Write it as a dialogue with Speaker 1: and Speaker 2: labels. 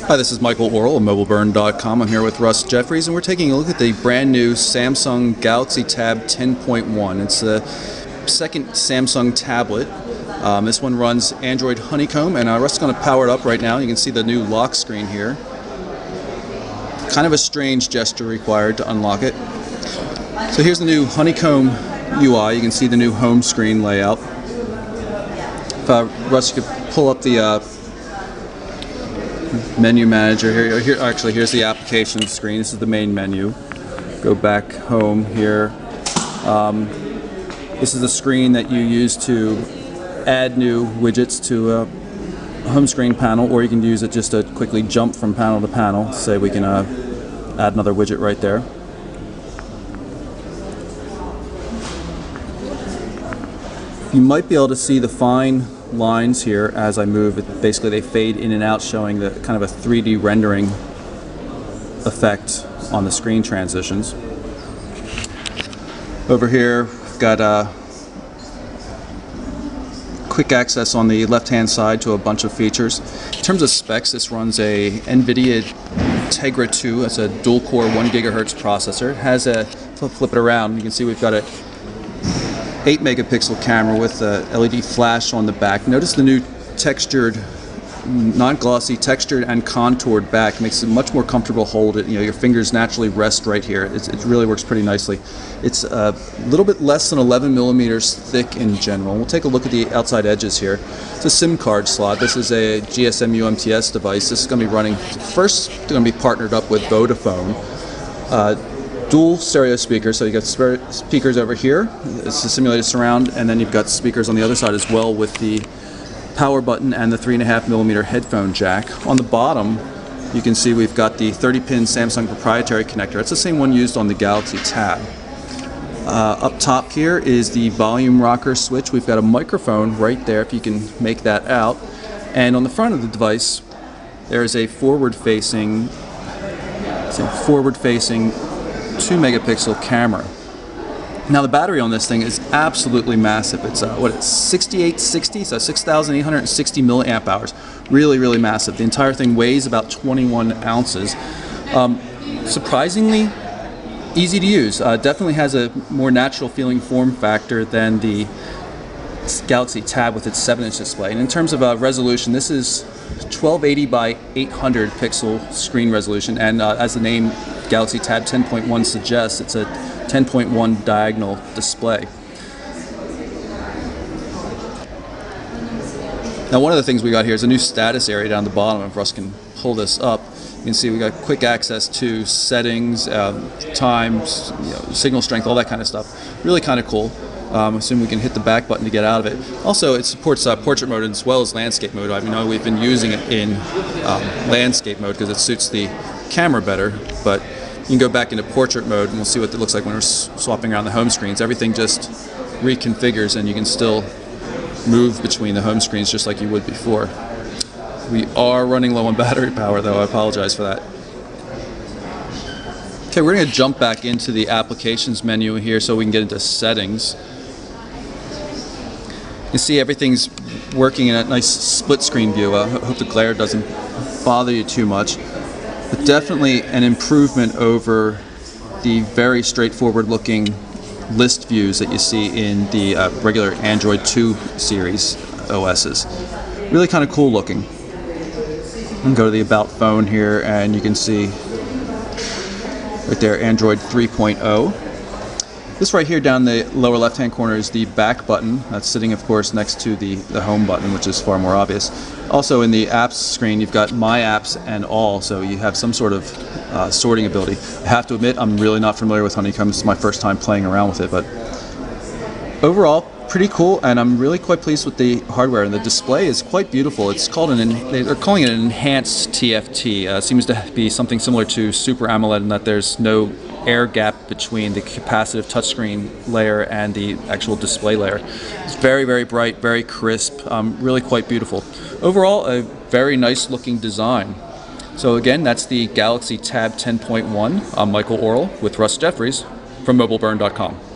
Speaker 1: Hi, this is Michael Orrell of MobileBurn.com. I'm here with Russ Jeffries, and we're taking a look at the brand new Samsung Galaxy Tab 10.1. It's the second Samsung tablet. This one runs Android Honeycomb, and Russ is going to power it up right now. You can see the new lock screen here. Kind of a strange gesture required to unlock it. So here's the new Honeycomb UI. You can see the new home screen layout. If Russ, you could pull up the menu manager here. Actually, here's the application screen. This is the main menu. Go back home here. This is the screen that you use to add new widgets to a home screen panel, or you can use it just to quickly jump from panel to panel. Say we can add another widget right there. You might be able to see the fine lines here as I move. Basically, they fade in and out, showing the kind of a 3D rendering effect on the screen transitions. Over here, we've got quick access on the left-hand side to a bunch of features. In terms of specs, this runs a NVIDIA Tegra 2. That's a dual-core 1 GHz processor. It has a flip it around. You can see we've got a 8 megapixel camera with a LED flash on the back. Notice the new textured, non-glossy, textured and contoured back makes it much more comfortable to hold it. You know, your fingers naturally rest right here. It really works pretty nicely. It's a little bit less than 11 millimeters thick in general. We'll take a look at the outside edges here. It's a SIM card slot. This is a GSM UMTS device. This is going to be running, first going to be partnered up with Vodafone. Dual stereo speakers, so you got speakers over here, it's a simulated surround, and then you've got speakers on the other side as well with the power button and the 3.5 millimeter headphone jack. On the bottom, you can see we've got the 30-pin Samsung proprietary connector. It's the same one used on the Galaxy Tab. Up top here is the volume rocker switch. We've got a microphone right there, if you can make that out. And on the front of the device, there is a forward-facing 2 megapixel camera. Now the battery on this thing is absolutely massive. It's 6860, so 6,860 milliamp hours. Really massive. The entire thing weighs about 21 ounces. Surprisingly easy to use. Definitely has a more natural feeling form factor than the Galaxy Tab with its 7-inch display. And in terms of resolution, this is 1280 by 800 pixel screen resolution, and as the name Galaxy Tab 10.1 suggests, it's a 10.1 diagonal display. Now, one of the things we got here is a new status area down the bottom. If Russ can pull this up, you can see we got quick access to settings, times, signal strength, all that kind of stuff. Really kind of cool. Assume we can hit the back button to get out of it. Also, it supports portrait mode as well as landscape mode. I know we've been using it in landscape mode because it suits the camera better, but you can go back into portrait mode and we'll see what it looks like when we're swapping around the home screens. Everything just reconfigures and you can still move between the home screens just like you would before. We are running low on battery power though, I apologize for that. Okay, we're going to jump back into the applications menu here so we can get into settings. You see everything's working in a nice split screen view. I hope the glare doesn't bother you too much. But definitely an improvement over the very straightforward looking list views that you see in the regular Android 2 series OSs. Really kind of cool looking. You can go to the About phone here and you can see right there Android 3.0. This right here down the lower left hand corner is the back button. That's sitting of course next to the home button, which is far more obvious. Also in the apps screen you've got My Apps and All, so you have some sort of sorting ability. I have to admit I'm really not familiar with Honeycomb. It's my first time playing around with it, but overall pretty cool, and I'm really quite pleased with the hardware, and the display is quite beautiful. It's called they're calling it an enhanced TFT. It seems to be something similar to Super AMOLED in that there's no air gap between the capacitive touchscreen layer and the actual display layer. It's very bright, very crisp, really quite beautiful. Overall, a very nice looking design. So again, that's the Galaxy Tab 10.1. I'm Michael Orrell with Russ Jeffries from MobileBurn.com.